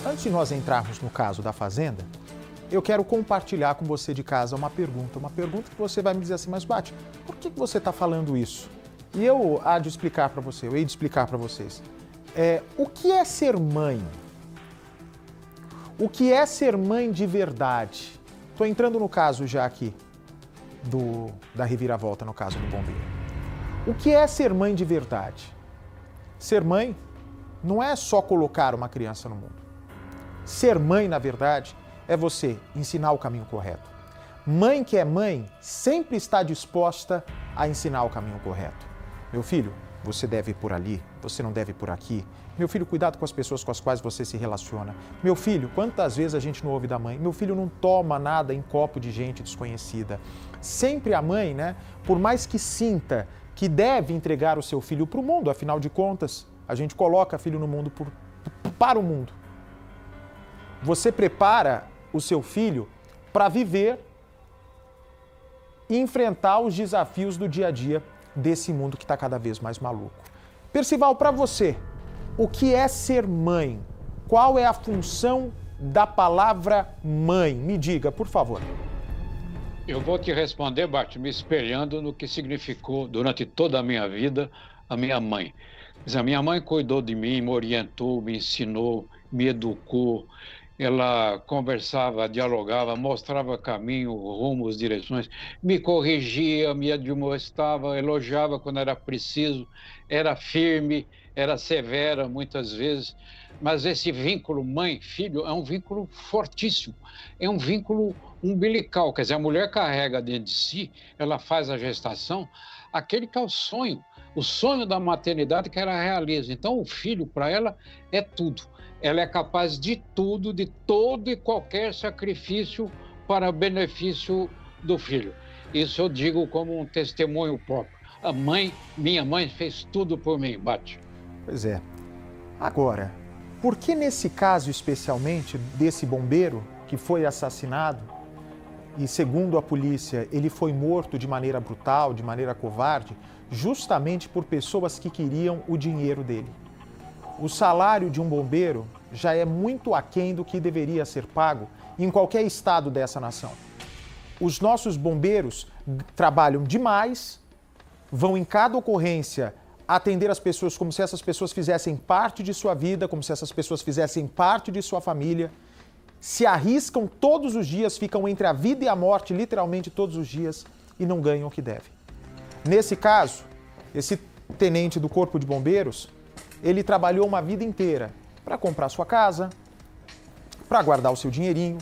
Antes de nós entrarmos no caso da fazenda, eu quero compartilhar com você de casa uma pergunta que você vai me dizer assim, mas Bate, por que você está falando isso? E eu hei de explicar para vocês. O que é ser mãe? O que é ser mãe de verdade? Estou entrando no caso já aqui da reviravolta, no caso do bombeiro. O que é ser mãe de verdade? Ser mãe não é só colocar uma criança no mundo. Ser mãe, na verdade, é você ensinar o caminho correto. Mãe que é mãe sempre está disposta a ensinar o caminho correto. Meu filho, você deve ir por ali, você não deve ir por aqui. Meu filho, cuidado com as pessoas com as quais você se relaciona. Meu filho, quantas vezes a gente não ouve da mãe? Meu filho não toma nada em copo de gente desconhecida. Sempre a mãe, né, por mais que sinta que deve entregar o seu filho para o mundo, afinal de contas, a gente coloca filho no mundo para o mundo. Você prepara o seu filho para viver e enfrentar os desafios do dia a dia desse mundo que está cada vez mais maluco. Percival, para você, o que é ser mãe? Qual é a função da palavra mãe? Me diga, por favor. Eu vou te responder, Bart, me espelhando no que significou durante toda a minha vida a minha mãe. A minha mãe cuidou de mim, me orientou, me ensinou, me educou. Ela conversava, dialogava, mostrava caminho, rumos, direções, me corrigia, me admoestava, elogiava quando era preciso, era firme, era severa muitas vezes. Mas esse vínculo mãe-filho é um vínculo fortíssimo, é um vínculo umbilical. Quer dizer, a mulher carrega dentro de si, ela faz a gestação, aquele que é o sonho da maternidade que ela realiza. Então, o filho, para ela, é tudo. Ela é capaz de tudo, de todo e qualquer sacrifício para benefício do filho. Isso eu digo como um testemunho próprio. Minha mãe fez tudo por mim, Bate. Pois é. Agora, por que nesse caso especialmente desse bombeiro que foi assassinado e, segundo a polícia, ele foi morto de maneira brutal, de maneira covarde, justamente por pessoas que queriam o dinheiro dele? O salário de um bombeiro já é muito aquém do que deveria ser pago em qualquer estado dessa nação. Os nossos bombeiros trabalham demais, vão em cada ocorrência atender as pessoas como se essas pessoas fizessem parte de sua vida, como se essas pessoas fizessem parte de sua família, se arriscam todos os dias, ficam entre a vida e a morte, literalmente todos os dias, e não ganham o que devem. Nesse caso, esse tenente do Corpo de Bombeiros, ele trabalhou uma vida inteira para comprar sua casa, para guardar o seu dinheirinho,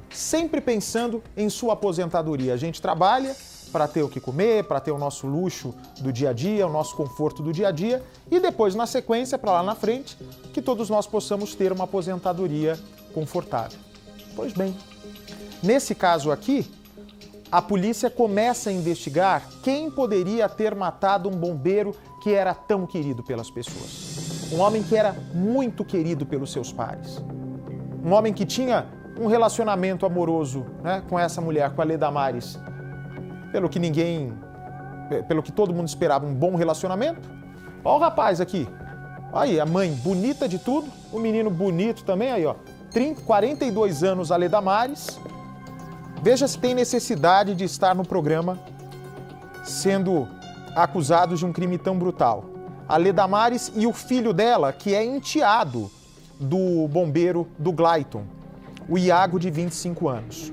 sempre pensando em sua aposentadoria. A gente trabalha para ter o que comer, para ter o nosso luxo do dia a dia, o nosso conforto do dia a dia e depois, na sequência, para lá na frente, que todos nós possamos ter uma aposentadoria confortável. Pois bem, nesse caso aqui, a polícia começa a investigar quem poderia ter matado um bombeiro que era tão querido pelas pessoas. Um homem que era muito querido pelos seus pares. Um homem que tinha um relacionamento amoroso, né, com essa mulher, com a Ledamares. Pelo que todo mundo esperava, um bom relacionamento. Olha o rapaz aqui. Aí, a mãe bonita de tudo, o menino bonito também, aí ó. 42 anos, a Ledamares. Veja se tem necessidade de estar no programa sendo acusados de um crime tão brutal. A Ledamares e o filho dela, que é enteado do bombeiro do Glayton, o Iago, de 25 anos.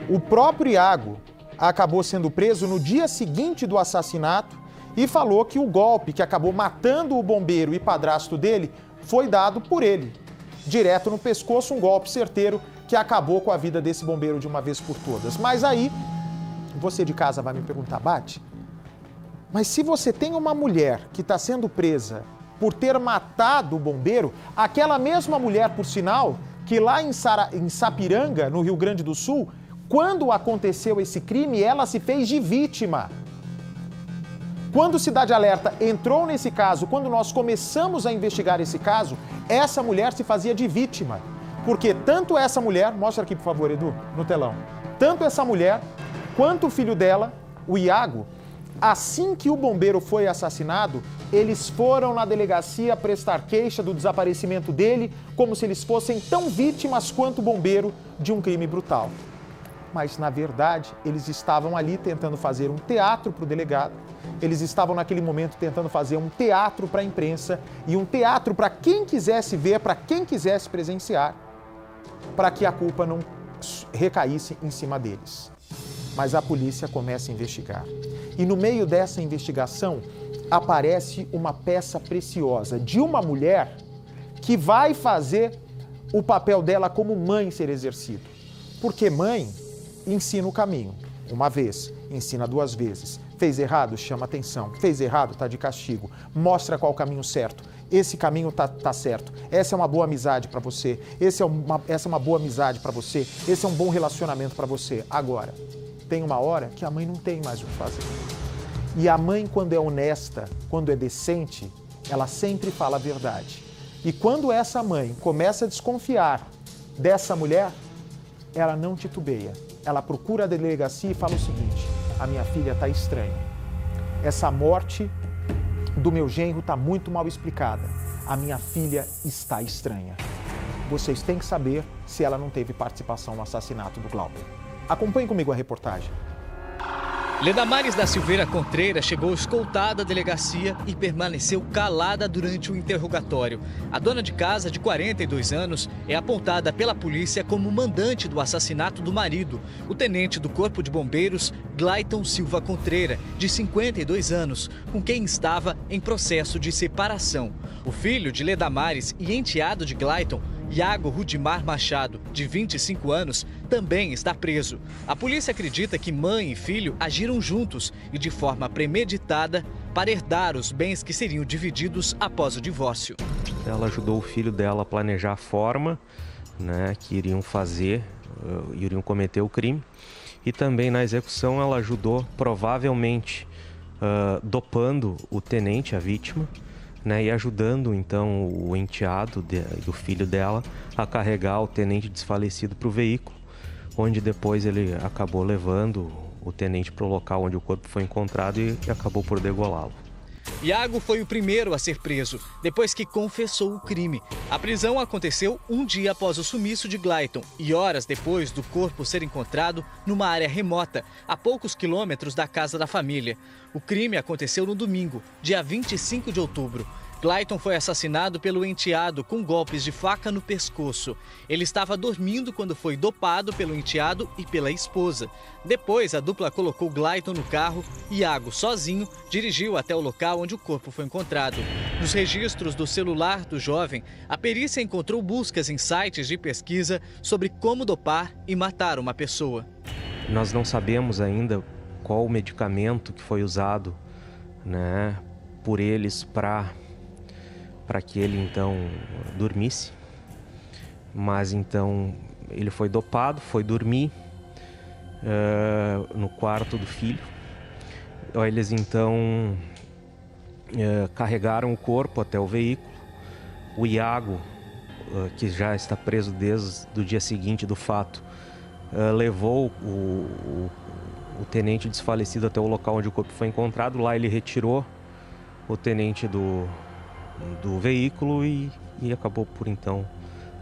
O próprio Iago acabou sendo preso no dia seguinte do assassinato e falou que o golpe que acabou matando o bombeiro e padrasto dele foi dado por ele. Direto no pescoço, um golpe certeiro que acabou com a vida desse bombeiro de uma vez por todas. Mas aí, você de casa vai me perguntar, Bate, mas se você tem uma mulher que está sendo presa por ter matado o bombeiro, aquela mesma mulher, por sinal, que lá em Sapiranga, no Rio Grande do Sul, quando aconteceu esse crime, ela se fez de vítima. Quando o Cidade Alerta entrou nesse caso, quando nós começamos a investigar esse caso, essa mulher se fazia de vítima. Porque tanto essa mulher, mostra aqui por favor, Edu, no telão, tanto essa mulher quanto o filho dela, o Iago, assim que o bombeiro foi assassinado, eles foram na delegacia prestar queixa do desaparecimento dele, como se eles fossem tão vítimas quanto o bombeiro de um crime brutal. Mas, na verdade, eles estavam ali tentando fazer um teatro para o delegado, eles estavam naquele momento tentando fazer um teatro para a imprensa e um teatro para quem quisesse ver, para quem quisesse presenciar, para que a culpa não recaísse em cima deles. Mas a polícia começa a investigar. E no meio dessa investigação, aparece uma peça preciosa de uma mulher que vai fazer o papel dela como mãe ser exercido. Porque mãe ensina o caminho. Uma vez, ensina 2 vezes. Fez errado, chama atenção. Fez errado, tá de castigo. Mostra qual o caminho certo. Esse caminho tá certo. Essa é uma boa amizade para você. Essa é uma boa amizade para você. Esse é um bom relacionamento para você. Agora, tem uma hora que a mãe não tem mais o que fazer. E a mãe, quando é honesta, quando é decente, ela sempre fala a verdade. E quando essa mãe começa a desconfiar dessa mulher, ela não titubeia. Ela procura a delegacia e fala o seguinte: a minha filha está estranha. Essa morte do meu genro está muito mal explicada. A minha filha está estranha. Vocês têm que saber se ela não teve participação no assassinato do Glauber. Acompanhe comigo a reportagem. Ledamares da Silveira Contreira chegou escoltada à delegacia e permaneceu calada durante o interrogatório. A dona de casa, de 42 anos, é apontada pela polícia como mandante do assassinato do marido, o tenente do Corpo de Bombeiros, Glayton Silva Contreira, de 52 anos, com quem estava em processo de separação. O filho de Ledamares e enteado de Glayton, Iago Rudimar Machado, de 25 anos, também está preso. A polícia acredita que mãe e filho agiram juntos e de forma premeditada para herdar os bens que seriam divididos após o divórcio. Ela ajudou o filho dela a planejar a forma, que iriam cometer o crime. E também na execução ela ajudou, provavelmente, dopando o tenente, a vítima, e ajudando então o enteado do filho dela a carregar o tenente desfalecido para o veículo, onde depois ele acabou levando o tenente para o local onde o corpo foi encontrado e acabou por degolá-lo. Iago foi o primeiro a ser preso, depois que confessou o crime. A prisão aconteceu um dia após o sumiço de Glayton e horas depois do corpo ser encontrado numa área remota, a poucos quilômetros da casa da família. O crime aconteceu no domingo, dia 25 de outubro. Glayton foi assassinado pelo enteado com golpes de faca no pescoço. Ele estava dormindo quando foi dopado pelo enteado e pela esposa. Depois, a dupla colocou Glayton no carro e Iago, sozinho, dirigiu até o local onde o corpo foi encontrado. Nos registros do celular do jovem, a perícia encontrou buscas em sites de pesquisa sobre como dopar e matar uma pessoa. Nós não sabemos ainda qual o medicamento que foi usado, por eles para que ele então dormisse, mas então ele foi dopado, foi dormir no quarto do filho. Eles então carregaram o corpo até o veículo. O Iago, que já está preso desde o dia seguinte do fato, levou o tenente desfalecido até o local onde o corpo foi encontrado. Lá ele retirou o tenente do veículo e acabou por então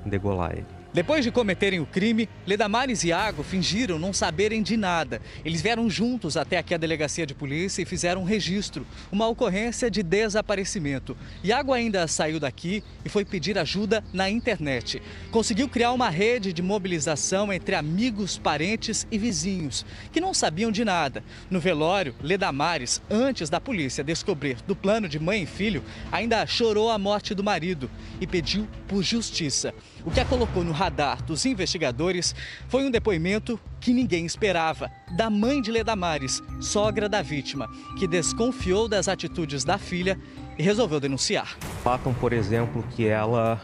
degolar ele. Depois de cometerem o crime, Ledamares e Iago fingiram não saberem de nada. Eles vieram juntos até aqui a delegacia de polícia e fizeram um registro, uma ocorrência de desaparecimento. Iago ainda saiu daqui e foi pedir ajuda na internet. Conseguiu criar uma rede de mobilização entre amigos, parentes e vizinhos, que não sabiam de nada. No velório, Ledamares, antes da polícia descobrir do plano de mãe e filho, ainda chorou a morte do marido e pediu por justiça. O que a colocou no radar dos investigadores foi um depoimento que ninguém esperava, da mãe de Ledamares, sogra da vítima, que desconfiou das atitudes da filha e resolveu denunciar. Relatam, por exemplo, que ela,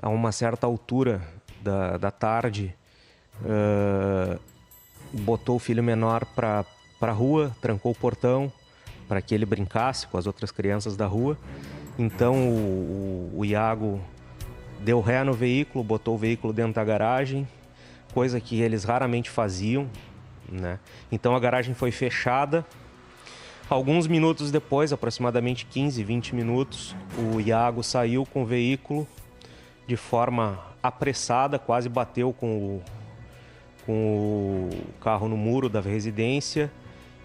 a uma certa altura da tarde, botou o filho menor para a rua, trancou o portão para que ele brincasse com as outras crianças da rua. Então o Iago deu ré no veículo, botou o veículo dentro da garagem, coisa que eles raramente faziam, né? Então a garagem foi fechada. Alguns minutos depois, aproximadamente 15, 20 minutos, o Iago saiu com o veículo de forma apressada, quase bateu com o carro no muro da residência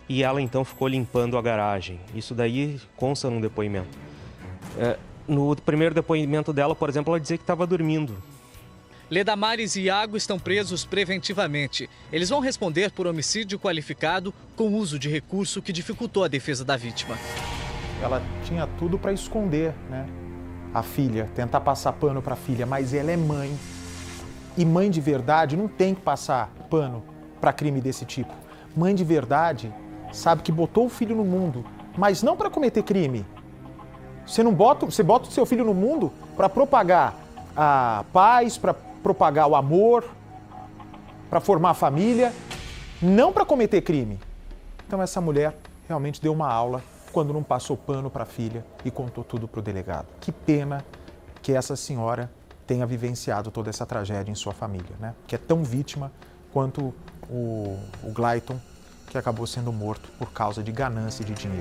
e ela então ficou limpando a garagem. Isso daí consta num depoimento. No primeiro depoimento dela, por exemplo, ela dizia que estava dormindo. Ledamares e Iago estão presos preventivamente. Eles vão responder por homicídio qualificado com uso de recurso que dificultou a defesa da vítima. Ela tinha tudo para esconder, né? A filha, tentar passar pano para a filha, mas ela é mãe. E mãe de verdade não tem que passar pano para crime desse tipo. Mãe de verdade sabe que botou o filho no mundo, mas não para cometer crime. Você bota o seu filho no mundo para propagar a paz, para propagar o amor, para formar família, não para cometer crime. Então essa mulher realmente deu uma aula quando não passou pano para a filha e contou tudo para o delegado. Que pena que essa senhora tenha vivenciado toda essa tragédia em sua família, né? Que é tão vítima quanto o Glayton, que acabou sendo morto por causa de ganância e de dinheiro.